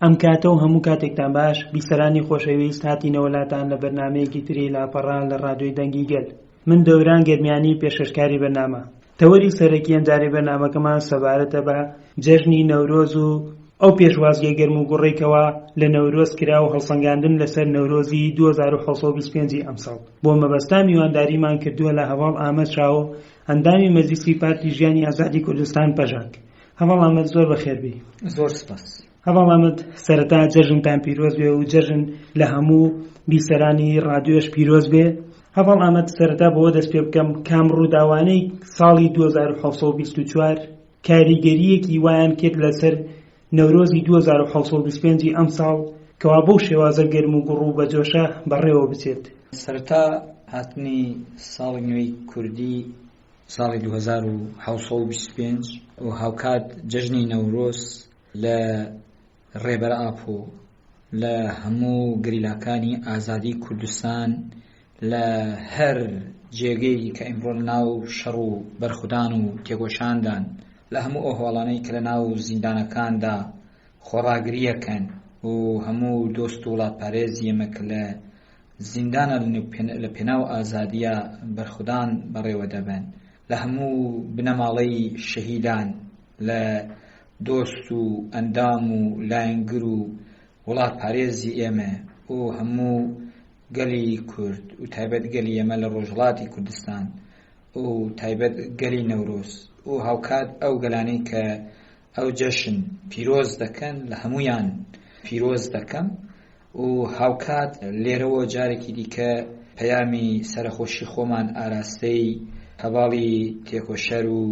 ئەم کاتە و هەموو کاتێکتان باش. بیسەرانی خۆشەویست، هاتینەوە لاتان لە بەرنامەیەکی تری لاپەڕان لە ڕادیۆی دەنگی گەل. من دەوران گەرمیانی پێشکەشکاری بەرنامە. تەوەری سەرەکی ئەنجاری بەرنامەکەمان سەبارەتە بە جەژنی نەورۆز و ئەو پێشوازیە گەرم و گوڕێکەوە لە نەورۆز کرا و هەڵسەنگاندن لەسەر نەورۆزی 2725 ئەمساڵ. بۆ مەبەستا میوانداریمان کردووە لە هەواڵ ئامەد شاو، ئەندامی مەجلیسی پارتی ژیانی ئازادی کوردستان پەژاک. هەواڵ ئامەد زۆر بەخێربی. زۆر سپاس. هەواڵ ئامەد، سەرەتا جەژنتان پیرۆز بێ و جەژن لە هەموو بیسەرانی ڕادیۆش پیرۆز بێ. هەواڵ ئامەد، سەرەتا بەوە دەست پێ بکەم کام ڕووداوانەی ساڵی 2724 کاریگەریەکی وایان کرد لەسەر نەورۆزی 2725 ئەم ساڵ کەوا بەو شێوازە گەرم و گوڕ و بەجۆشە بەڕێوە بچێت. سەرەتا هاتنی ساڵی نوێی کوردی ساڵی 2725 و هاوکات جەژنی نەورۆز لە ڕێبەر ئاپۆ لە هەموو گریلاکانی ئازادی کوردستان لە هەر جێگەی کە ئەمڕۆ ناو شەڕ و بەرخودان و تێگۆشاندان لە هەموو ئەو هەواڵانەی کە لە ناو زیندانەکاندا خۆڕاگریەکەن و هەموو دۆست و وڵاتپارێزی ئێمەکە لە زیندانە لە پێناو ئازادیە بەرخودان بەڕێوە دەبن، لە هەموو بنەماڵەی شەهیدان لە دۆست و ئەندام و لایەنگر و وڵاتپارێزی ئێمە و هەموو گەلی کورد و تایبەت گەلی ئێمە لە ڕۆژهەڵاتی کوردستان و تایبەت گەلی نەورۆز و هاوکات ئەو گەلانەی کە ئەو جەشن پیرۆز دەکەن لە هەمویان پیرۆز دەکەم و هاوکات لێرەوە جارێکی دیکە پەیامی سەرخۆشی خۆمان ئاراستەی هەواڵی تێکۆشەر و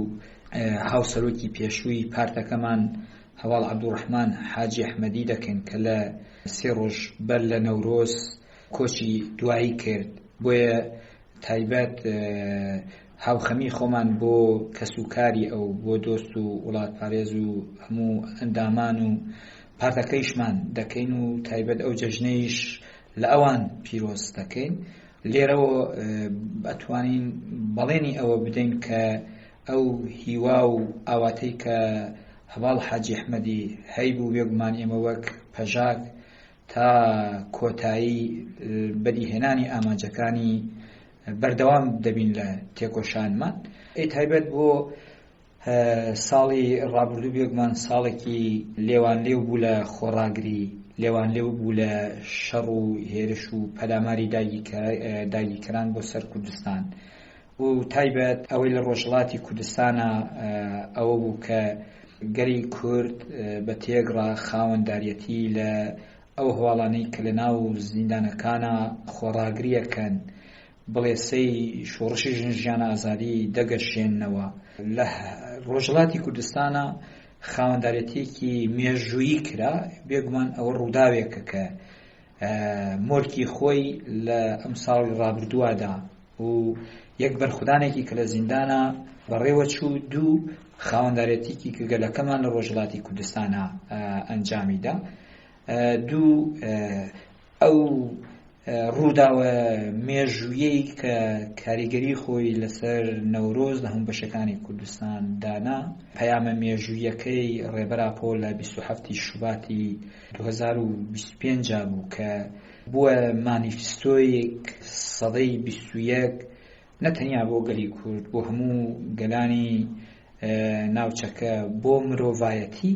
هاوسەرۆکی پێشووی پارتەکەمان هەواڵ عەبدوڕەحمان حاجی ئەحمەدی دەکەن کە لە 3 ڕۆژ بەر لە نەورۆز کۆچی دوایی کرد. بۆیە تایبەت هاوخەمی خۆمان بۆ کەسوکاری ئەو بۆ دۆست و وڵاتپارێز و هەموو ئەندامان و پارتەکەیشمان دەکەین و تایبەت ئەو جەژنەیش لە ئەوان پیرۆز دەکەین. لێرەوە ئەتوانین بەڵێنی ئەوە بدەین کە ئەو هیوا و ئاواتەی کە هەواڵ حاجی ئەحمەدی هەیبوو بێگومان ئێمە وەک پەژاک تا کۆتایی بەدیهێنانی ئامانجەکانی بەردەوام دەبین لە تێکۆشانمان. تایبەت بۆ ساڵی ڕابردوو بێگومان ساڵێکی لێوانلێو بوو لە خۆڕاگری، لێوانلێو بوو لە شەڕ و هێرش و پەلاماری داگیرکەران بۆ سەر کوردستان و تایبەت ئەوەی لە ڕۆژهەڵاتی کوردستانە ئەوە بوو کە گەلی کورد بە تێگڕا خاوەنداریەتی لە ئەو هەواڵانەی کە لە ناو زیندانەکانە خۆڕاگریەکەن بڵێسەی شۆڕشی ژیانە ئازادی دەگەشێننەوە. لە ڕۆژهەڵاتی کوردستانە خاوەنداریەتێکی مێژوویی کرا، بێگومان ئەوە ڕووداوێکە کە مۆرکی خۆی لە ئەم ساڵی ڕابردووادا و یەک بەرخودانێکی کە لە زیندانە بەڕێوە چوو، دوو خاوەنداریەتێکی کە گەلەکەمان لە ڕۆژهەڵاتی کوردستانە ئەنجامیدا، دوو ئەو ڕووداوە مێژوویەی کە کاریگەری خۆی لەسەر نەورۆز لە هەموو بەشەکانی کوردستان دانا، پەیامە مێژوویەکەی ڕێبەراپۆ لە 27 شوباتی 2025 بوو کە بووە مانیفستۆیەک سەدەی 21 نەتەنیا بۆ گەلی کورد، بۆ هەموو گەلانی ناوچەکە، بۆ مرۆڤایەتی.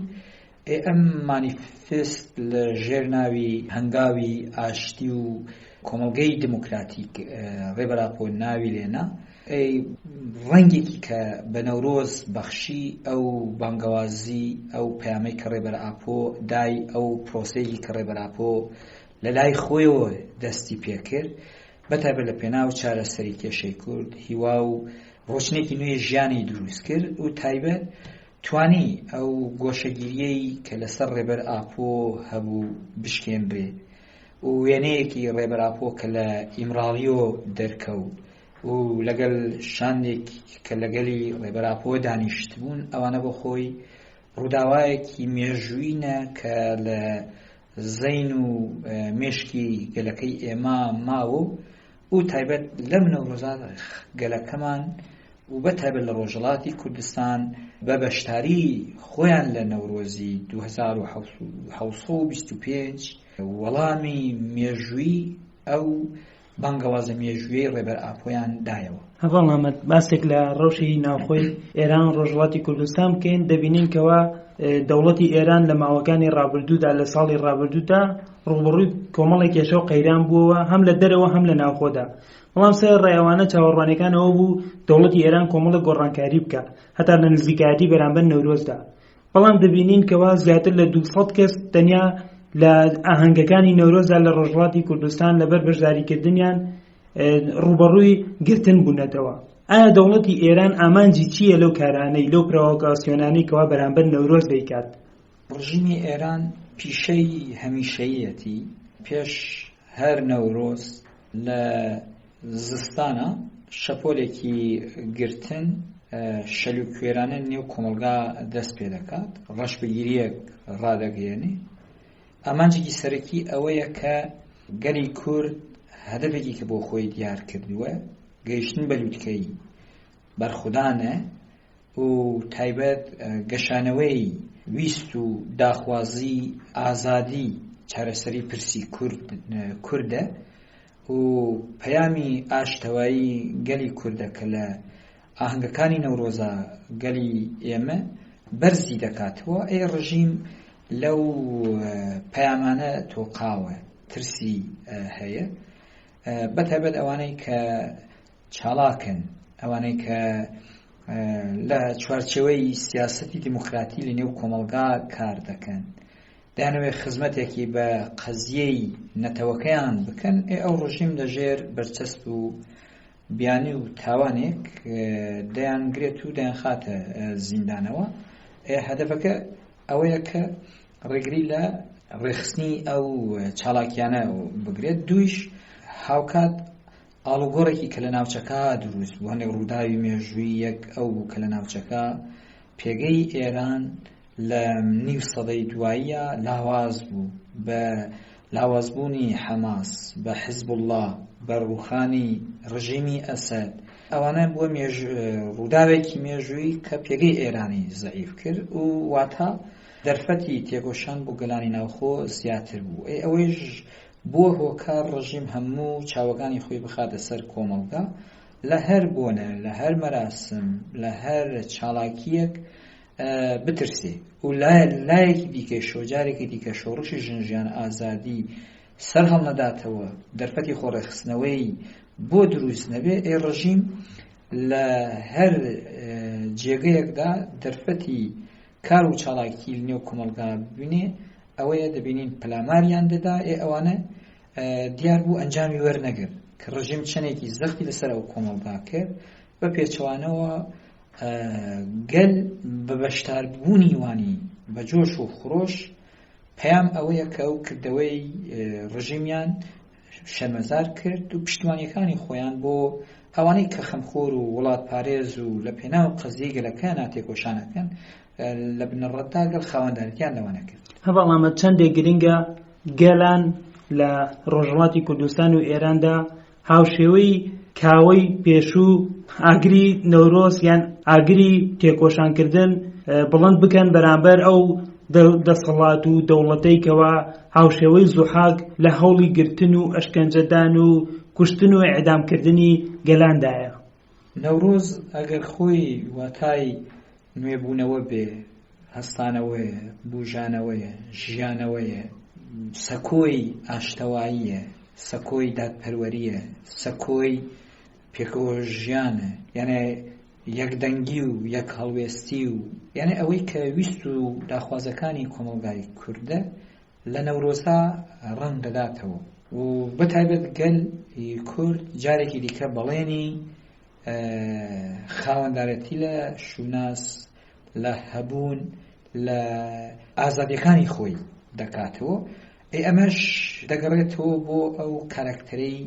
ئەم مانیفست لە ژێر ناوی هەنگاوی ئاشتی و کۆمەڵگەی دموکراتیک ڕێبەراپۆ ناوی لێنا، ڕەنگێکی کە بە نەورۆز بەخشی ئەو بانگەوازی ئەو پەیامەی کە ڕێبەراپۆ دای ئەو پرۆسەیەکی کە ڕێبەراپۆ لە لای خۆیەوە دەستی پێکرد، بەتایبەت لە پێناو چارەسەری کێشەی کورد هیوا و ڕۆچنێکی نوێی ژیانی دروست کرد و تایبەت توانی ئەو گۆشەگیریەی کە لەسەر ڕێبەر ئاپۆ هەبوو بشکێنرێ و وێنەیەکی ڕێبەر ئاپۆ کە لە ئیمراڵیۆ دەرکەوت و لەگەڵ شانێک کە لەگەلی ڕێبەر ئاپۆ دانیشت بوون، ئەوانە بۆ خۆی ڕووداوایەکی مێژووینە کە لە زەین و مێشکی گەلەکەی ئێمە ماوە و تایبەت لەم نەورۆزە گەلەکەمان و بەتایبەت لە ڕۆژهەڵاتی کوردستان بە بەشداری خۆیان لە نەورۆزی 2725 وەڵامی مێژووی ئەو بانگەوازە مێژوویەی ڕێبەر ئاپۆیان دایەوە. هەڤاڵ ئەحمەد باسێک لە ڕەوشی ناوخۆی ئێران ڕۆژهەڵاتی کوردستان بکەین. دەبینین کەوا دەوڵەتی ئێران لە ماوەکانی ڕابردوودا لە ساڵی ڕابردوودا ڕوبەڕووی کۆمەڵێک کێشە و قەیران بووەوە هەم لە دەرەوە هەم لە ناوخۆدا. بەڵام سەر ڕێەوانە چاوەڕوانەکانەوە بوو دەوڵەتی ئێران کۆمەڵێک گۆڕانکاری بکە هەتا لە نزیکایەتی بەرامبەر نەورۆزدا. بەڵام دەبینین کەوا زیاتر لە 200 کەس تەنیا لە ئاهەنگەکانی نەورۆزدا لە ڕۆژهەڵاتی کوردستان لەبەر بەشداریکردنیان ڕوبەڕووی گرتن بوونەتەوە. ئایا دەوڵەتی ئێران ئامانجی چییە لەو کارانەی لەو پرۆڤۆکاسیۆنانەی کەوا بەرامبەر نەورۆز دەیکات؟ ڕژیمی ئێران پیشەی هەمیشەیەتی پێش هەر نەورۆز لە زستانە شەپۆلێکی گرتن شەلوکوێرانە نێو کۆمەلگا دەست پێ دەکات، ڕەشبگیریەک ڕادەگەیەنێ. ئامانجێکی سەرەکی ئەوەیە کە گەلی کورد هەدەفێکی کە بۆ خۆی دیار کردووە گەیشتن بە لووتکەی بەرخودانە و تایبەت گەشانەوەی ویست و داخوازی ئازادی چارەسەری پرسی کوردە و پەیامی ئاشتەوایی گەلی کوردە کە لە ئاهەنگەکانی نەورۆزە گەلی ئێمە بەرزی دەکاتەوە. ئەی ڕژیم لەو پەیامانە تۆقاوە ترسی هەیە، بەتایبەت ئەوانەی کە چاڵاکن، ئەوانەی کە لە چوارچێوەی سیاسەتی دیموکراتی لە نێو کۆمەلگا کار دەکەن، دەیانەوێت خزمەتێکی بە قەزیەی نەتەوەکەیان بکەن. ئەو ڕژیم لەژێر بەرچەسپ و بیانی و تاوانێک دەیانگرێت و دەیان خاتە زیندانەوە. هەدەفەکە ئەوەیە کە ڕێگری لە ڕێخستنی ئەو چاڵاکیانە بگرێت. دویش هاوکات ئاڵوگۆڕێکی کە لە ناوچەکە دروست بوو، هەندێک ڕووداوی مێژووی یەک ئەو بوو کە لە ناوچەکە پێگەی ئێران لە نیو سەدەی دواییە لاواز بوو بە لاوازبوونی حەماس، بە حیزب الله، بە ڕوخانی ڕژیمی ئەسەد. ئەوانە بووە ڕووداوێکی مێژووی کە پێگەی ئێرانی زەعیف کرد و واتە دەرفەتی تێگۆشان بۆ گەلانی ناوخۆ زیاتر بوو. ئەوەیش بۆ هۆکار ڕژیم هەموو چاوەکانی خۆی بخاتە سەر کۆمەلگا لە هەر بۆنە، لە هەر مەراسم، لە هەر چاڵاکیەک بترسێ و لایەکی دیکە شۆجارێکی دیکە شۆڕشی ژنژیان ئازادی سەر هەڵ نەداتەوە، دەرفەتی خۆڕێخستنەوەی بۆ دروست نەبێ. ڕژیم لە هەر جێگەیەکدا دەرفەتی کار و چاڵاکی لە نێو کۆمەلگا ببینێ، ئەوەیە دەبینین پلاماریان دەدا. ئەوانە دیار بوو ئەنجامی وەرنەگرت کە ڕژیم چەندێکی زەختی لەسەر ئەو کۆمەلگا کرد بە پێچەوانەوە گەل بە بەشداربوونی وانی بە جۆش و خڕۆش. پەیام ئەوەیە کە ئەو کردەوەی ڕژیمیان شەرمەزار کرد و پشتیوانیەکانی خۆیان بۆ ئەوانەی کە خەمخۆر و وڵات پارێز و لە پێناو قەزیەی گەلەکەیان ناتێکۆشانەکەن لە بنەڕەتدا گەڵ خاوەندانەتیان لەوانە کرد. هەڤاڵ ئەحمەد چەندێک گرنگە گەلان لە ڕۆژهەڵاتی کوردستان و ئێراندا هاوشێوەی کاوەی پێشوو ئاگری نەورۆز یان ئاگری تێکۆشانکردن بڵند بکەن بەرامبەر ئەو دەسەڵات و دەوڵەتەی کەوا هاوشێوەی زوحاک لە هەوڵی گرتن و ئەشکەنجەدان و کوشتن و ئێعدامکردنی گەلاندایە. نەورۆز ئەگەر خۆی واتای نوێبوونەوە بێ، هەستانەوەیە، بوژانەوەیە، ژیانەوەیە، سەکۆی ئاشتەواییە، سەکۆی دادپەروەریە، سەکۆی پێکەوە ژیانە، یعنی یەکدەنگی و یەک هەڵوێستی و یعنی ئەوەی کە ویست و داخوازەکانی کۆمەلگای کوردە لە نەورۆزا ڕەنگ دەداتەوە و بەتایبەت گەل کورد جارێکی دیکە بەڵێنی خاوەندارەتی لە شوناس، لە هەبوون، لە ئازادیەکانی خۆی دەکاتەوە. ئەمەش دەگەڕێتەوە بۆ ئەو کارکتەرەی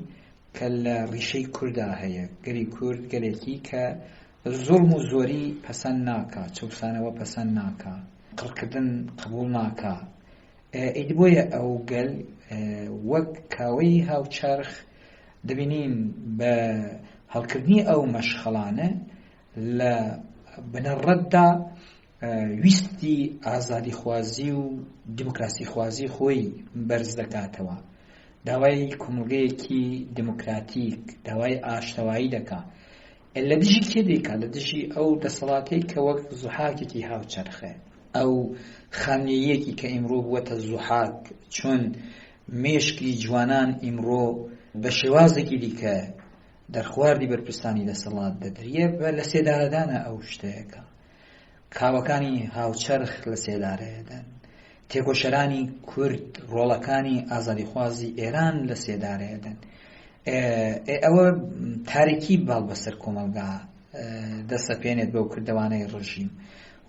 کە لە ڕیشەی کووردا هەیە. گەلی کورد گەلێکی کە زوڵم و زۆری پەسەند ناکا، چەوسانەوە پەسەند ناکا، قڕکردن قبوڵ ناکا. ئیدبۆیە ئەو گەل وەک کاوەی هاوچەرخ دەبینین بە هەڵکردنی ئەو مەشخەڵانە لە بنەڕەتدا ویستی ئازادی خوازی و دیموکراسی خوازی خۆی بەرز دەکاتەوە، داوای کۆمەڵگەیەکی دیموکراتیک، داوای ئاشتەوایی دەکات. لە دژی کێ دەیکات؟ لە دژی ئەو دەسەڵاتەی کە وەک زوحاکێکی هاوچەرخە، ئەو خانیەیەکی کە ئیمڕۆ بووەتە زوحاک، چۆن مێشکی جوانان ئیمڕۆ بە شێوازێکی دیکە دەرخواردی بەرپرسانی دەسەڵات دەدرێ، بە لە سێدارەدانە ئەو شتەیەکە. کاوەکانی هاوچەرخ لە سێدارەیەدەن، تێکۆشەرانی کورد، ڕۆڵەکانی ئازادیخوازی ئێران لە سێدارەیەدەن. ئەوە تاریکی باڵ بەسەر کۆمەلگا دەسەپێنێت بەو کردەوانەی ڕژیم،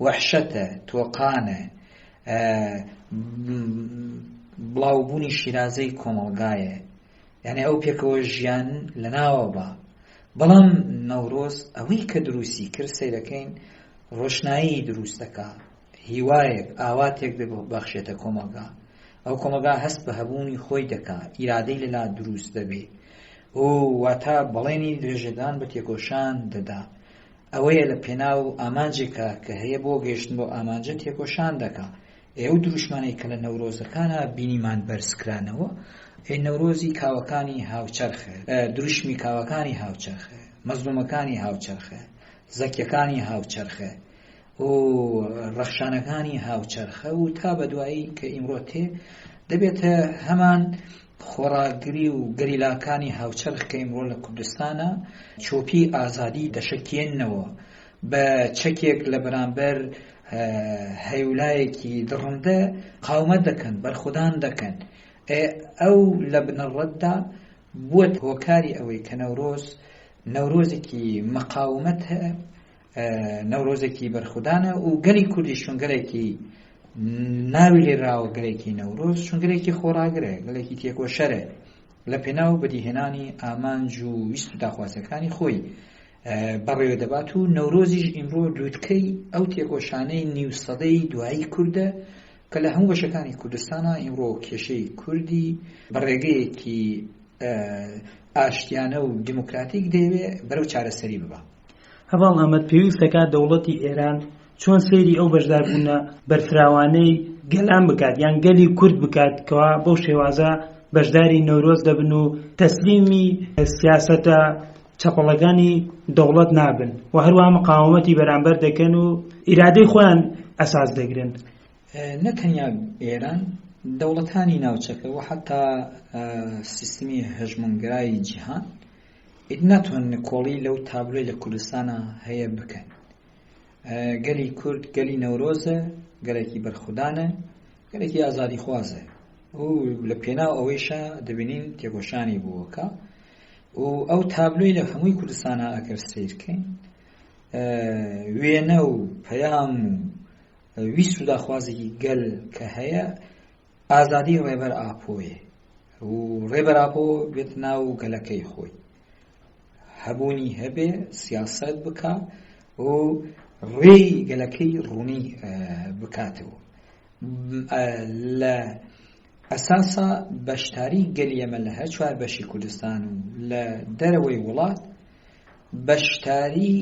وەحشەتە، تۆقانە، بڵاوبوونی شیرازەی کۆمەلگایە، یعنی ئەو پێکەوە ژیان لە ناوە بە. بەڵام نەورۆز ئەوەی کە دروستی کرد سەیرەکەین ڕۆشنایی دروست دەکات، هیوایەک ئاواتێک بەخشێتە کۆمەلگا، ئەو کۆمەلگا هەست بە هەبوونی خۆی دەکات، ئیرادەی لەلا دروست دەبێت و واتە بەڵێنی درێژەدان بە تێکۆشان دەدا. ئەوەیە لە پێناو ئامانجێکە کە هەیە بۆ گەیشتن بۆ ئامانجە تێکۆشان دەکات. ئێوە دروشمانەی کە لە نەورۆزەکانە بینیمان بەرزکرانەوە، نەورۆزی کاوەکانی هاوچەرخە، دروشمی کاوەکانی هاوچەرخە، مەزلومەکانی هاوچەرخە، زەکیەکانی هاوچەرخە و ڕەخشانەکانی هاوچەرخە و تا بە دوایی کە ئیمڕۆ تێ دەبێتە هەمان خۆراگری و گەریلاکانی هاوچەرخ کە ئیمڕۆ لە کوردستانە چۆپی ئازادی دەشەکێننەوە بە چەکێک لە بەرامبەر هەیولایەکی دڕندە قاومەت دەکەن، بەرخودان دەکەن. ئەو لە بنەڕەتدا بووە هۆکاری ئەوەی کە نەورۆزێکی مەقاومەتە، نەورۆزێکی بەرخودانە و گەلی کوردی شونگەلێکی ناوی لێراوە، گەلێکی نەورۆز شونگەلێکی خۆراگرە، گەلێکی تێکۆشەرە لە پێناو بەدیهێنانی ئامانج و ویست و داخوازەکانی خۆی بەڕێوە دەبات و نەورۆزیش ئیمڕۆ دوودکەی ئەو تێکۆشانەی نیوسەدەی دوایی کووردە کە لە هەموو بەشەکانی کوردستانە ئیمڕۆ کێشەی کوردی بەڕێگەیەکی ئاشتیانە و دیموکراتیک دەیەوێ بەرەو چارەسەری ببە. هەواڵ ئەمەد پێویستەکە دەوڵەتی ئێران چۆن سەیری ئەو بەشداربوونە بەرفراوانەی گەلان بکات یان گەلی کورد بکات کەوا بەو شێوازە بەشداری نەورۆز دەبن و تەسلیمی سیاسەتە چەپەڵەکانی دەوڵەت نابن و هەروە مقاومەتی بەرامبەر دەکەن و ئیرادەی خۆیان ئەساس دەگرن. نەتەنیا ئێران، دەوڵەتانی ناوچەکە و حتا سیستمی هەژمونگرایی جیهان ناتوانن کۆڵی لەو تابلۆی لە کوردستانە هەیە بکەن. گەلی کورد گەلی نەورۆزە، گەلێکی بەرخودانە، گەلێکی ئازادی خوازە و لە پێناو ئەوەیشە دەبینین تێکۆشانی بووەکە و ئەو تابلۆی لە هەمووی کوردستانە ئەگەر سیرکەین وێنە و پەیام و ویست و داخوازێکی گەل کە هەیە ئازادی ڕێبەر ئاپۆیە و ڕێبەر ئاپۆ بێت ناو گەلەکەی خۆی، هەبوونی هەبێ سیاسەت بکە و ڕێی گەلەکەی ڕوونی بکاتەوە. لە ئەساسا بەشداری گەلی ئەمە لە هەر چوار بەشی کوردستان و لە دەرەوەی وڵات بەشداری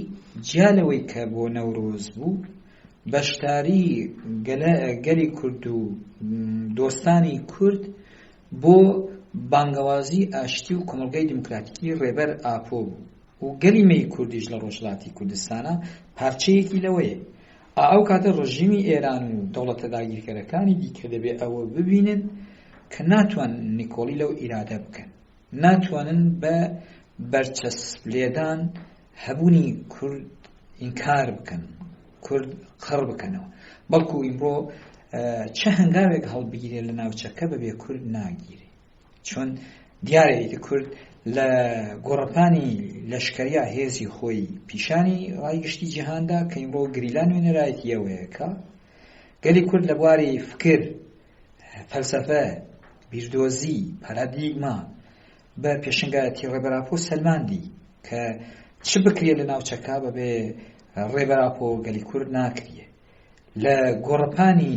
جیالەوەی کە بۆ نەورۆز بوو، بەشداری گەلی کورد و دۆستانی کورد بۆ بانگەوازی ئاشتی و کۆمەڵگەی دیموکراتیکی ڕێبەر ئاپۆ بوو و گەلی مەی کوردیش لە ڕۆژهەڵاتی کوردستانە پارچەیەکی لەوەیە. ئەو کاتە ڕژیمی ئێران و دەوڵەتە داگیرکەرەکانی دیکە دەبێ ئەوە ببینن کە ناتوانن نیکۆڵی لەو ئیرادە بکەن، ناتوانن بە بەرچەسب لێدان هەبوونی کورد ئینکار بکەن، کورد قڕ بکەنەوە. بەڵکو ئیمڕۆ چه هەنگاوێک هەڵبگیرێ لە ناوچەکە بەبێ کورد ناگیرێ، چۆن دیارەیەکی کورد لە گۆڕەپانی لەشکریە هێزی خۆی پیشانی ڕایگشتی جیهاندا کە ئیمڕۆ گریلان وێنەرایەتی ئەوەیەکە، گەلی کورد لە بواری فکر، فەلسەفە، بیردۆزی، پارادیگما بە پێشنگایەتی ڕێبەر ئاپۆ سەلماندی کە چ بکرێ لە ناوچەکە بەبێ ڕێبەر ئاپۆ گەلی کورد ناکرێ. لە گۆڕەپانی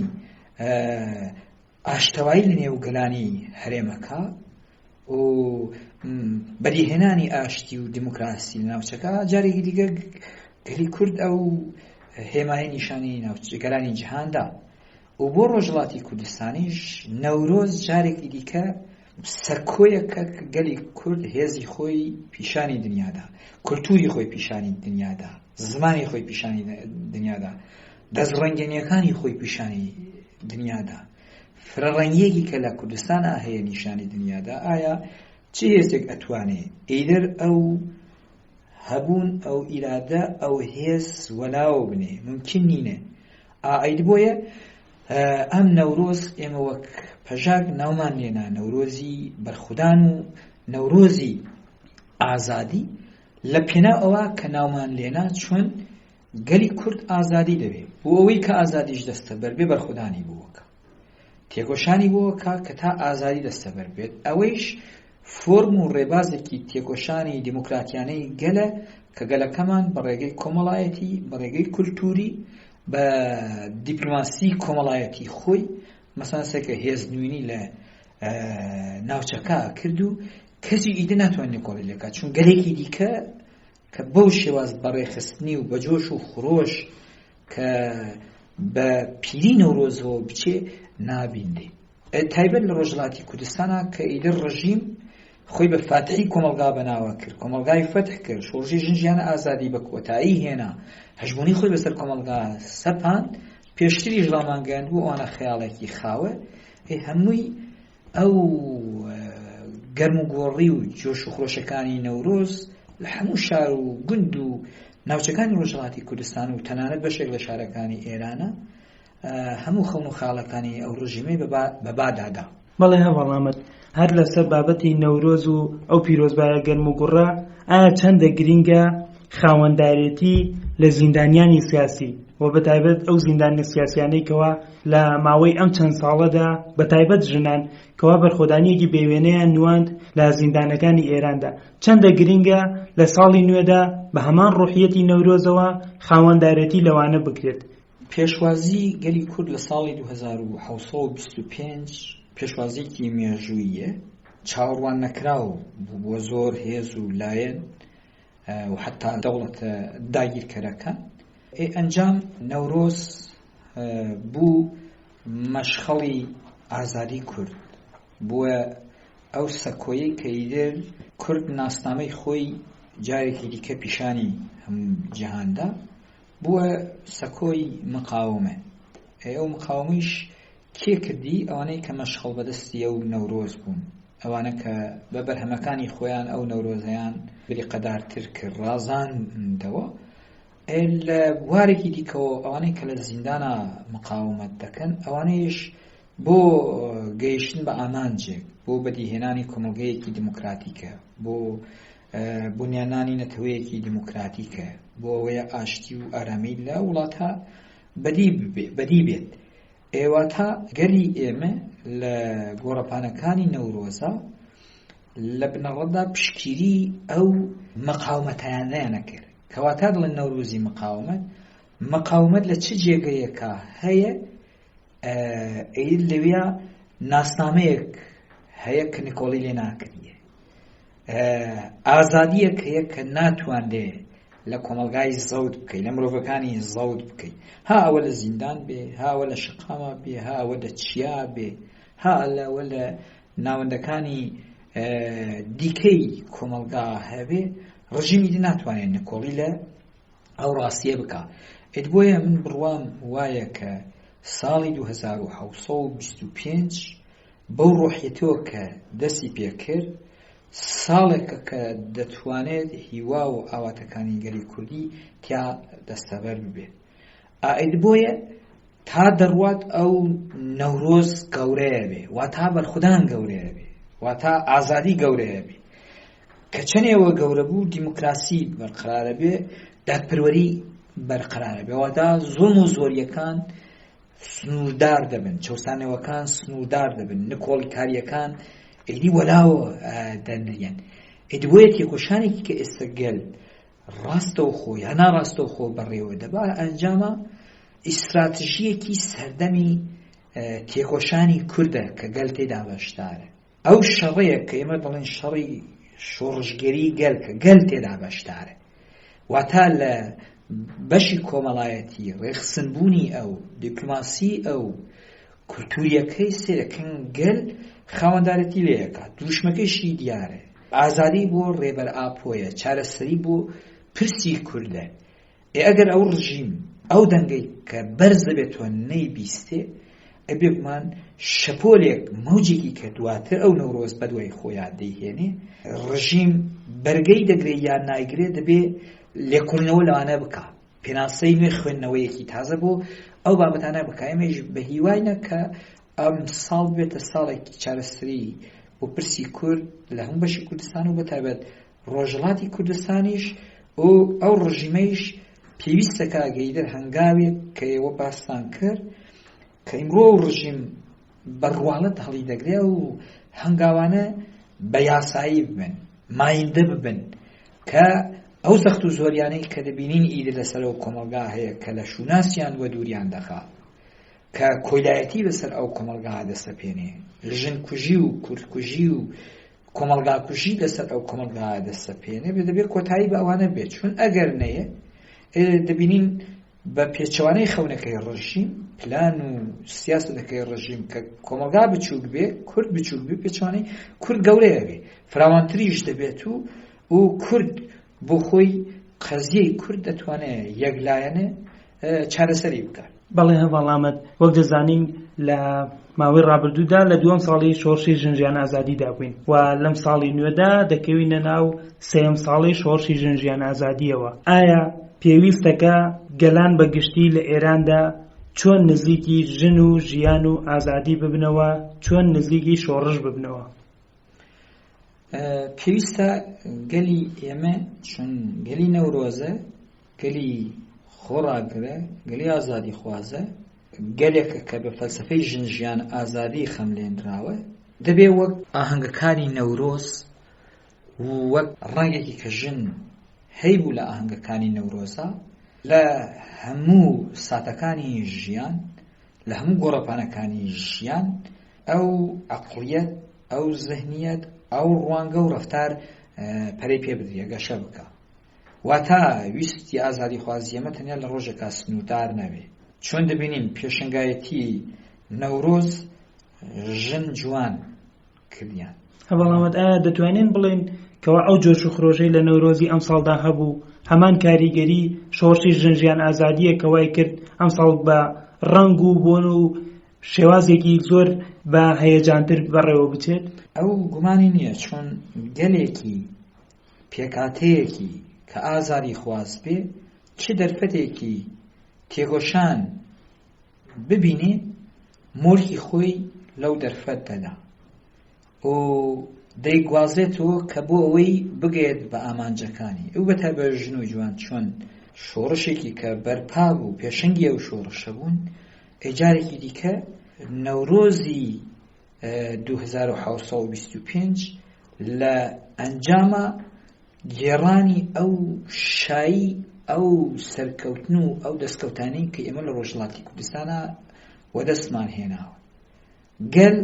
ئاشتەوایی لە نێو گەلانی هەرێمەکە و بەدیهێنانی ئاشتی و دیموکراسی لە ناوچەکە جارێکی دیگە گەلی کورد ئەو هێمایە نیشانی ناوچەکانی جیهاندا و بۆ ڕۆژهەڵاتی کوردستانیش نەورۆز جارێکی دیکە سەرکۆیەکە کە گەلی کورد هێزی خۆی پیشانی دنیادا، کولتوری خۆی پیشانی دنیادا، زمانی خۆی پیشانی دنیادا، دەستڕەنگێنیەکانی خۆی پیشانی دنیادا، فرەڕەنگیەکی کە لە کوردستانە هەیە نیشانی دنیادا. ئایا چه هێزێک ئەتوانێت ئیدر ئەو هەبوون ئەو ئیرادە ئەو هێز وەلاوە بنێ؟ ممکن نینە. ئەید بۆیە ئەم نەورۆز ئێمە وەک پەژاک ناومان لێنا نەورۆزی بەرخودان و نەورۆزی ئازادی لە پێنا ئەوە کە ناومان لێنا چۆن گەلی کورد ئازادی دەبێت بۆ ئەوەی کە ئازادیش دەستە بەربێ بەرخودانی بووەکە تێکۆشانی بووەکە کە تا ئازادی دەستە بەر بێت. ئەوەیش فۆرم و ڕێبازێکی تێکۆشانی دیموکراتیانەی گەلە کە گەلەکەمان بە ڕێگەی کۆمەڵایەتی بە ڕێگەی کولتوری بە دیپلۆماسی کۆمەڵایەتی خۆی مەسەڵەن سەکە هێزنوێنی لە ناوچەکە کرد و کەسی ئیدە ناتوانێت کۆڵی لێکات چون گەلێکی دیکە کە بەو شێواز بەڕێخستنی و بە جۆش و خڕۆش کە بە پیری نەورۆزەوە بچێ نابیندێ. تایبەت لە ڕۆژهەڵاتی کوردستانە کە ئیدە ڕژیم خۆی بە فاتحی کۆمەلگا بەناوە کرد، کۆمەلگای فتح کرد، شۆڕژی ژنجیانە ئازادی بە کۆتایی هێنا، هەژمونی خۆی بەسەر کۆمەلگا سەپاند، پێشتریش ڕامانگەاند بوو ئەوانە خەیاڵێکی خاوە. هەمووی ئەو گەرم و گۆڕی و جۆش و خۆشەکانی نەورۆز لە هەموو شار و گوند و ناوچەکانی ڕۆژهەڵاتی کوردستان و تەنانەت بەشێک لە شارەکانی ئێرانە هەموو خەون و خاڵەکانی ئەو ڕژیمەی بەبادادا. بەڵێ هەوڵامەت هەر لەسەر بابەتی نەورۆز و ئەو پیرۆزبایە گەرم و گوڕا ئایا چەندە گرینگە خاوەندارێتی لە زیندانیانی سیاسی و بەتایبەت ئەو زیندانی سیاسیانەی کەوا لە ماوەی ئەم چەند ساڵەدا بەتایبەت ژنان کەوا بەرخۆدانیەکی بێوێنەیان نوواند لە زیندانەکانی ئێراندا چەندە گرینگە لە ساڵی نوێدا بە هەمان ڕوحیەتی نەورۆزەوە خاوەندارێتی لەوانە بکرێت؟ پێشوازی گەلی کورد لە ساڵی 2725 پێشوازیکی مێژوویە چاوەڕوان نەکراو بۆ زۆر هێز و لایەن و حتا دەوڵەتە داگیرکەرەکان. ئەنجام نەورۆز بوو مەشخەڵی ئازادی کورد، بووە ئەو سەکۆیەی کە ئیدر کورد ناسنامەی خۆی جارێکی دیکە پیشانی هەموو جیهاندا بووە سەکۆی مقاومە. ئەو مقاومەیش کێ کردی؟ ئەوانەی کە مەشخەڵ بەدەستی ئەو نەورۆز بوون، ئەوانە کە بە بەرهەمەکانی خۆیان ئەو نەورۆزەیان بریقەدارتر کرد ڕازاندەوە. لە بوارێکی دیکەوە ئەوانەی کە لە زیندانە مقاومەت دەکەن ئەوانەیش بۆ گەیشتن بە ئامانجێک بۆ بەدیهێنانی کۆمەلگەیەکی دیموکراتیکە بۆ بنیانانی نەتەوەیەکی دیموکراتیکە بۆ ئەوەیە ئاشتی و ئارامی لە وڵاتە بەدی بێت. ئێواتە گەلی ئێمە لە گۆڕەپانەکانی نەورۆزە لە بنەڕەتدا پشگیری ئەو مەقاومەتیانەیانە کرد کەواتە دڵن نەورۆزی مقاومەت لە چ جێگەیەکە هەیە؟ لەوێ ناسنامەیەک هەیە کە نیکۆڵی لێ ناکردیە، ئازادیەک هەیە کە ناتواندێ لە کۆمەلگای زەوت بکەیت، لە مرۆڤەکانی زەوت بکەیت، ها ئەوە لە زیندان بێ، ها ئەوە لە شقامە بێ، ها ئەوە لە چیا بێ، ها ئەوە لە ناوەندەکانی دیکەی کۆمەلگا هەبێ، ڕژیمی دی ناتوانێت نکۆڵی لە ئەو ڕاستیە بکە. بۆیە من بڕوام وایە کە ساڵی 2725 بەو ڕۆحیەتەوە کە دەستی پێکرد ساڵێکە کە دەتوانێت هیوا و ئاواتەکانی گەلی کوردی تیا دەستەبەر ببێت. بۆیە تا دەڕوات ئەو نەورۆز گەورەیە بێ، وا تا بەرخودان گەورەیە بێ، وا تا ئازادی گەورەیە بێ کە چەندێوە گەورە بوو دیموکراسی بەرقرارە بێ، دادپەروەری بەرقرارە بێ، واتا زۆم و زۆریەکان سنووردار دەبن، چەوسانەوەکان سنووردار دەبن، نکۆڵکاریەکان ئیدی وەلاوە دەنرێن. بۆیە تێکۆشانێکی کە ئێستا گەل ڕاستەو خۆ یا ناڕاستەو خۆ بەڕێوە دەبا ئەنجامە ئیستراتژیەکی سەردەمی تێکۆشانی کوردە کە گەل تێدا بەشدارە. ئەو شەڕەیە کە ئێمە دەڵێن شەڕی شۆڕژگەری گەل کە گەل تێدا بەشدارە، واتە لە بەشی کۆمەڵایەتی ڕێخستنبوونی ئەو دیپلۆماسی ئەو کولتوریەکەی سێرەکەن گەل خاوەندارەتی لێیەکە دووشمەکەیشی دیارە ئازادی بۆ ڕێبەر ئاپۆیە چارەسەری بۆ پرسی کوردە ئەگەر ئەو ڕژیم ئەو دەنگەی کە بەرز دەبێتەوە نەیبیستێ ئەبێمان شەپۆلێک مەوجێکی کە دواتر ئەو نەورۆز بەدوای خۆیان دەیهێنێ ڕژیم بەرگەی دەگرێت یان نایگرێت دەبێ لێکۆڵینەوە لەوانە بکە پێناسەی نوێ خوێندنەوەیەکی تازە بۆ ئەو بابەتانە بکە ئێمەش بە هیواینە کە ئەم ساڵ بێتە ساڵێکی چارەسەری بۆ پرسی کورد لە هەموو بەشی کوردستان و بەتایبەت ڕۆژهەڵاتی کوردستانیش و ئەو ڕژیمەیش پێویستەکە گەیدر هەنگاوێک کە ئێوە باستان کرد کە ئیمڕۆ ڕژیم بەڕواڵەت هەڵی دەگرێ و هەنگاوانە بە یاسایی ببن مایندە ببن کە ئەو زەخت و زۆریانەی کە دەبینین ئیدە لەسەر ئەو کۆمەلگا هەیە کە لە شوناسیان وە دووریان دەخا کە کۆیلایەتی بەسەر ئەو کۆمەلگا دەستەپێنێ ژن کوژی و کورد کوژی و کۆمەلگا کوژی لەسەر ئەو کۆمەلگا دەستەپێنێ دەبێت کۆتایی بە ئەوانە بێت چون ئەگەر نەیە دەبینین بە پێچەوانەی خەونەکەی ڕژیم پلان و سیاسەتەکەی ڕژیم کە کۆمەلگا بچووک بێ کورد بچووک بێ پێچەوانەی کورد گەورەیە بێ فراوانتریش دەبێت و کورد بۆ خۆی قەزیەی کورد دەتوانێت یەکلایەنە چارەسەری بکات. بەڵێ هەواڵامەت وەک دەزانین لە ماوەی ڕابردوودا لە دووەم ساڵی شۆڕشی ژنجیان ئازادیدا بووین و لەم ساڵی نوێدا دەکەوینە ناو سێم ساڵی شۆڕشی ژنجیان ئازادیەوە. ئایا پێویستەکە گەلان بەگشتی لە ئێراندا چۆن نزیکی ژن و ژیان و ئازادی ببنەوە چۆن نزیکی شۆڕش ببنەوە؟ پێویستە گەلی ئێمە چون گەلی نەورۆزە گەلی خۆڕاگرە گەلی ئازادی خوازە گەلێکە کە بە فەلسفەی ژنجیان ئازادی خەملێنراوە دەبێ وەک ئاهەنگەکانی نەورۆز وەک ڕەنگێکی کە ژن هەیبوو لە ئاهەنگەکانی نەورۆزە لە هەموو ساتەکانی ژیان لە هەموو گۆڕەپانەکانی ژیان ئەو عەقڵیەت ئەو زەهنیەت ئەو ڕوانگە و ڕەفتار پەرەی پێ بدرێ گەشە بکە واتە ویستی ئازادی خوازی ئەمە تەنیا لە ڕۆژێکا سنوردار نەبێ چۆن دەبینین پێشنگایەتی نەورۆز ژن جوان کردیان. هەواڵامەت ئایا دەتوانین بڵێن کەوا ئەو جۆش و خرۆژەی لە نەورۆزی ئەم ساڵدا هەبوو هەمان کاریگەری شۆڕشی ژنجیان ئازادیە کەوای کرد ئەم ساڵ بە ڕەنگ و بۆن و شێوازێکی زۆر بە هەیەجانتر بەڕێوە بچێت؟ ئەو گومانی نییە چۆن گەلێکی پێکاتەیەکی کە ئازادی خواز بێ چ دەرفەتێکی تێگۆشان ببینێ مۆرکی خۆی لەو دەرفەت دەدا و دەیگوازێتەوە کە بۆ ئەوەی بگێت بە ئامانجەکانی ئەو بەتە بە ژن و جوان چۆن شۆڕشێکی کە بەرپا بوو پێشەنگی ئەو شۆڕشە بوون ئەجارێکی دیکە نەورۆزی 2725 لە ئەنجامە گێڕانی ئەو شایی ئەو سەرکەوتن و ئەو دەستکەوتانەی کە ئێمە لە ڕۆژهەڵاتی کوردستانە وەدەستمان هێناوە گەل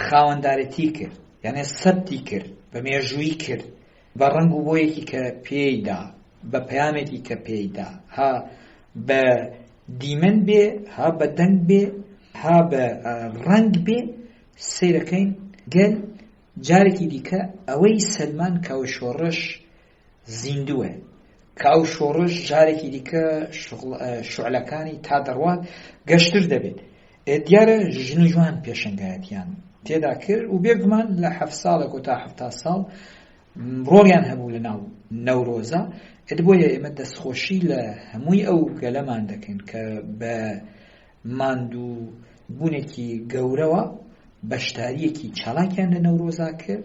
خاوەندارەتی کرد یعنی سەبتی کرد بە مێژووی کرد بە ڕەنگ و بۆیەکی کە پێیدا بە پەیامێکی کە پێیدا ها بە دیمەن بێ ها بە دەنگ بێ ها بە ڕەنگ بێ سیرەکەین گەل جارێکی دیکە ئەوەی سەلمان کاو شۆڕش زیندووە کاو شۆڕش جارێکی دیکە شوعلەکانی تا دەڕوات گەشتر دەبێت دیارە ژن و جوان پێشنگایەتیان تێدا کرد و بێگومان لە 7 ساڵێک و تا 7 ساڵ ڕۆڵیان هەبوو لە ناو نەورۆزە بۆیە ئێمە دەستخۆشی لە هەمووی ئەو گەلەمان دەکەین کە بە ماندوو بوونێکی گەورەوە بەشداریەکی چالاکیان لە نەورۆزا کرد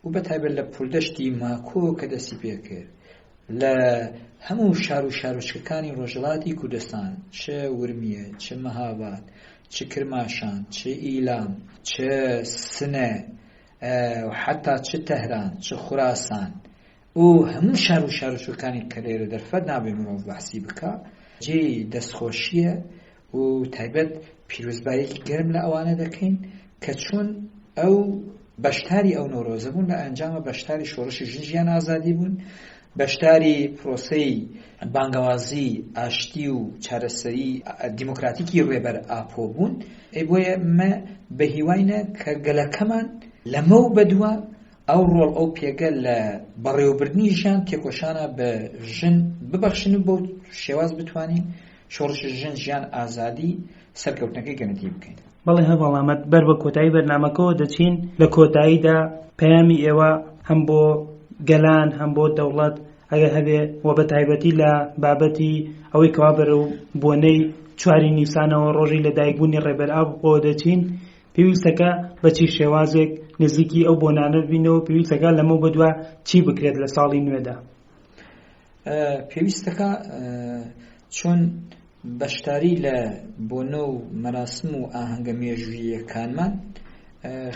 و بەتایبەت لە پوردەشتی ماکۆ کە دەستی پێ کرد لە هەموو شار و شارۆچکەکانی ڕۆژهەڵاتی کوردستان چ ورمیە چ مەهاباد چ کرماشان چ ئیلام چ سنە حتا چ تەهران چ خوراسان و هەموو شار و شارۆچکەکانی کە لێرە دەرفەت نابێ مرۆڤ بەحسی بکە جێ دەستخۆشیە و تایبەت پیرۆزباییەکی گەرم لە ئەوانە دەکەین کە چۆن ئەو بەشداری ئەو نەورۆزە بوون لە ئەنجامە بەشداری شۆڕشی ژنجیان ئازادی بوون بەشداری پرۆسەی بانگەوازی ئاشتی و چارەسەری دیموکراتیکی ڕێبەر ئاپۆ بوون بۆیە مە بە هیواینە کە گەلەکەمان لەمە و بەدووە ئەو ڕۆڵ ئەو پێگە لە بەڕێوەبردنی ژیان تێکۆشانە بە ژن ببەخشن و بۆ شێواز بتوانین شۆڕشی ژن ژیان ئازادی سەرکەوتنەکەی گەنەتی بکەین. بەڵێ هەواڵامەت بەر بە کۆتایی بەرنامەکەەوە دەچین لە کۆتاییدا پەیامی ئێوە هەم بۆ گەلان هەم بۆ دەوڵەت ئەگەر هەبێ و بە تایبەتی لە بابەتی ئەوەی کەوا بەرەو بۆنەی 4 نیسانەوە ڕۆژی لەدایکبوونی ڕێبەر ئاپ بۆ دەچین پێویستەکە بەچی شێوازێک نزیکی ئەو بۆنانە بینەوە پێویستەکە لەمە بەدووە چی بکرێت لە ساڵی نوێدا پێویستەکە چۆن بەشداری لە بۆنە و مەراسم و ئاهەنگە مێژوویەکانمان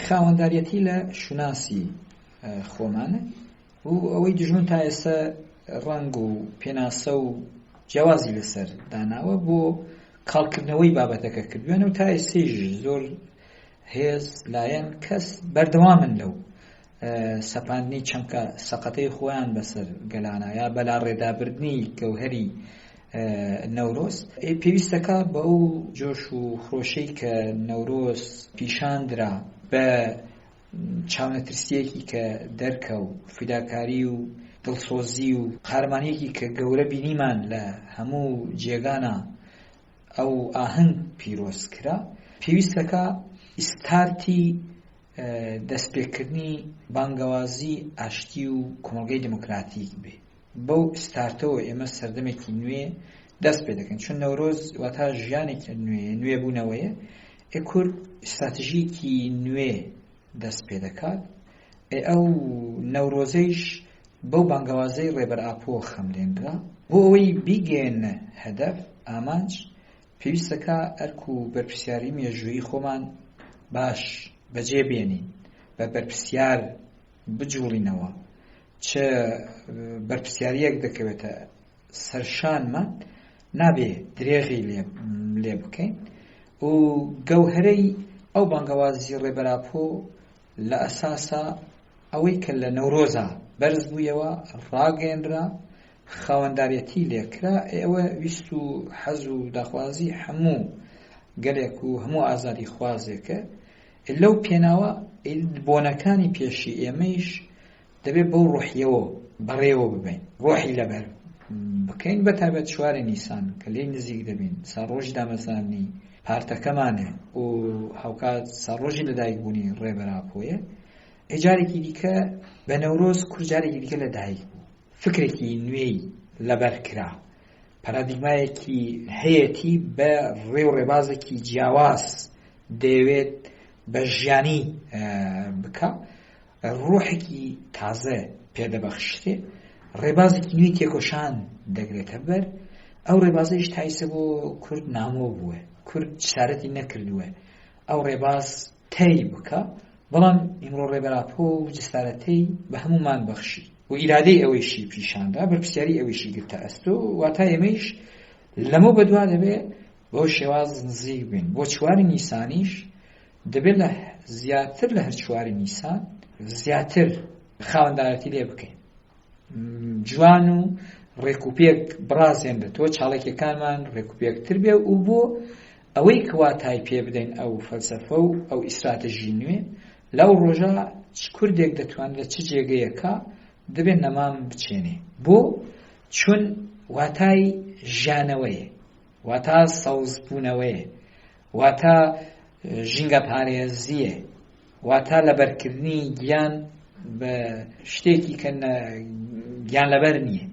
خاوەنداریەتی لە شوناسی خۆمانە و ئەوەی دژمن تا ئێستا ڕەنگ و پێناسە و جیاوازی لەسەر داناوە بۆ کاڵکردنەوەی بابەتەکە کردوێنە و تا ئێستەیش زۆر هێز لایەن کەس بەردەوامن لەو سەپاندنی چەمکە سەقەتەی خۆیان بەسەر گەلانە یا بەلا ڕێدابردنی گەوهەری نەورۆز پێویستەکە بە ئەو جۆش و خۆشەی کە نەورۆز پیشاندرا بە چاونەترسیەکی کە دەرکە و فیداکاری و دڵسۆزی و قارمانیەکی کە گەورە بینیمان لە هەموو جێگانە ئەو ئاهەنگ پیرۆز کرا پێویستەکە ئیستارتی دەستپێکردنی بانگەوازی ئاشتی و کۆمەڵگەی دموکراتیک بێ بەو ئیستارتەوە ئێمە سەردەمێکی نوێ دەست پێ دەکەن چون نەورۆز واتە ژیانێکی نوێ بوونەوەیە کورد استراتژیکی نوێ دەست پێ دەکات ئەو نەورۆزەیش بەو بانگەوازەی ڕێبەر ئاپۆ خەمرێنرا بۆ ئەوەی بیگەێنە هەدەف ئامانج پێویستەکە ئەرک و بەرپرسیاری مێژوویی خۆمان باش بەجێ بێنین بە بەرپرسیار بجوڵینەوە چه بەرپرسیاریەک دەکەوێتە سەرشانمان نابێ درێغی لێ بکەین و گەوهرەی ئەو بانگەوازی ڕێبەر ئاپۆ لە ئەساسا ئەوەی کە لە نەورۆزە بەرز بوویەوە ڕاگەێنرا خاوەنداریەتی لێکرا ئێوە ویست و حەز و داخوازی هەموو گەلێک و هەموو ئازادی خوازێکە لەو پێناوە بۆنەکانی پێشی ئێمەیش دەبێت بەو ڕۆحیەوە بەڕێوە ببین ڕۆحی لەبەر بکەین بە تایبەت 4 نیسان کە لێی نزیک دەبین ساڕۆژی دامەزانی پارتەکەمانێ و هاوکات ساڕۆژی لەدایکبوونی ڕێبەر ئاپۆیە ئێجارێکی دیکە بە نەورۆز کورجارێکی دیکە لەدایک بوو فکرێکی نوێی لەبەر کرا پارادیگمایەکی هەیەتی بە ڕێو ڕێبازێکی جیاواز دەیەوێت بە ژیانی بکە ڕۆحێکی تازە پێدەبەخشتێ ڕێبازێکی نوێی تێکۆشان دەگرێتە بەر ئەو ڕێبازەیش تایسە بۆ کورد نامۆ بووە کورد شارەتی نەکردووە ئەو ڕێباز تەی بکە بەڵام ئیمڕۆ ڕێبەر ئاپۆ و جستارەتەی بە هەمومان بەخشی و ئیرادەی ئەوەیشی پیشاندا بەرپرسیاری ئەوەیشی گرتە ئەستۆ واتە ئێمەیش لەمە بەدوا دەبێ بۆ شێواز نزیک بین بۆ 4 نیسانیش دەبێت لە زیاتر لە هەر 4 نیسان زیاتر خاوەندایەتی لێ بکەین جوان و ڕێکوپێک بڕازێنرێتەوە چاڵێکیەکانمان ڕێکوپێکتر بێ و بۆ ئەوەی کەواتای پێ بدەین ئەو فەلسەفە و ئەو ئیستراتژی نوێ لەو ڕۆژە کوردێک دەتوانێت لە چ جێگەیەکە دەبێت نەمام بچێنێ بۆ چون واتای ژیانەوەیە واتە سەوزبوونەوەیە واتە ژینگە پارێزیە واتە لەبەرکردنی گیان بە شتێکی کە گیان لەبەر نییە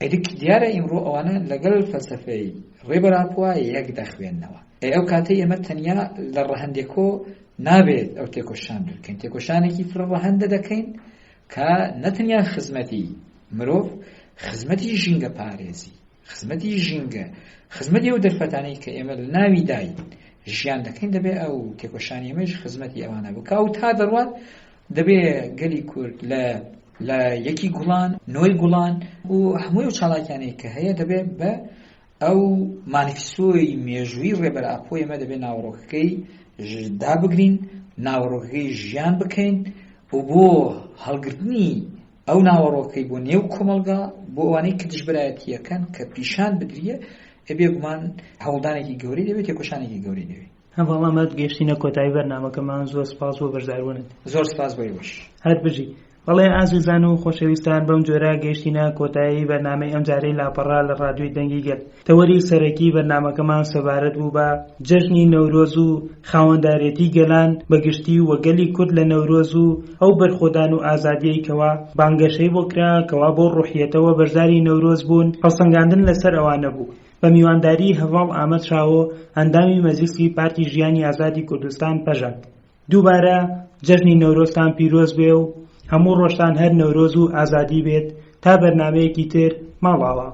ئەیدک دیارە ئیمڕۆ ئەوانە لەگەڵ فەلسەفەی ڕێبەر ئاپۆ یەک دەخوێننەوە ئەو کاتەی ئێمە تەنیا لە ڕەهەندێکۆ نابێت ئەو تێکۆشان بکەین تێکۆشانێکی فرە ڕەهەندە دەکەین کە نەتەنیا خزمەتی مرۆڤ خزمەتی ژینگە پارێزی خزمەتی ژینگە خزمەتی ئەو دەرفەتانەی کە ئێمە لە ناوی داین ژیان دەکەین دەبێت ئەو تێکۆشانی ئێمەش خزمەتی ئەوانە بکە و تا دەڕوات دەبێت گەلی کورد لە یەکی گوڵان نۆی گوڵان و هەمووی و چاڵاکیانەی کە هەیە دەبێت بە ئەو مانیفستۆی مێژووی ڕێبەر ئاپۆ ئێمە دەبێت ناوەڕۆکەکەی دابگرین ناوەڕۆکەکەی ژیان بکەین و بۆ هەڵگرتنی ئەو ناوەڕۆکەی بۆ نێو کۆمەڵگا بۆ ئەوانەی کە دژبرایەتیەکەن کە پیشان بدرێ بێگومان هەوڵدانێکی گەورەی دەبێت یەکۆشانێکی گەورەی دەبێت. هەواڵ ئەمەد گەشتینە کۆتایی بەرنامەکەمان زۆر سپاس بۆ بەشداربوونت. زۆر سپاس بۆیەوەش. هەر بژی بەڵێ ئازیزان و خۆشەویستان بەم جۆرە گەشتینە کۆتایی بەرنامەی ئەم جارەی لاپەڕا لە ڕادیۆی دەنگی گەل. تەوەری سەرەکی بەرنامەکەمان سەبارەت بوو بە جەژنی نەورۆز و خاوەندارێتی گەلان بەگشتی و وەگەلی کورد لە نەورۆز و ئەو بەرخۆدان و ئازادیەی کەوا بانگەشەی بۆ کرا کەوا بۆ ڕوحیەتەوە بەشداری نەورۆز بوون هەڵسەنگاندن لەسەر ئەوانە بوو. بە میوانداری هەواڵ ئامەد شاوۆ ئەندامی مەجلیسی پارتی ژیانی ئازادی کوردستان پەژاند. دووبارە جەژنی نەورۆزتان پیرۆز بێ و هەموو ڕۆژتان هەر نەورۆز و ئازادی بێت تا بەرنامەیەکی تر ماڵاوە.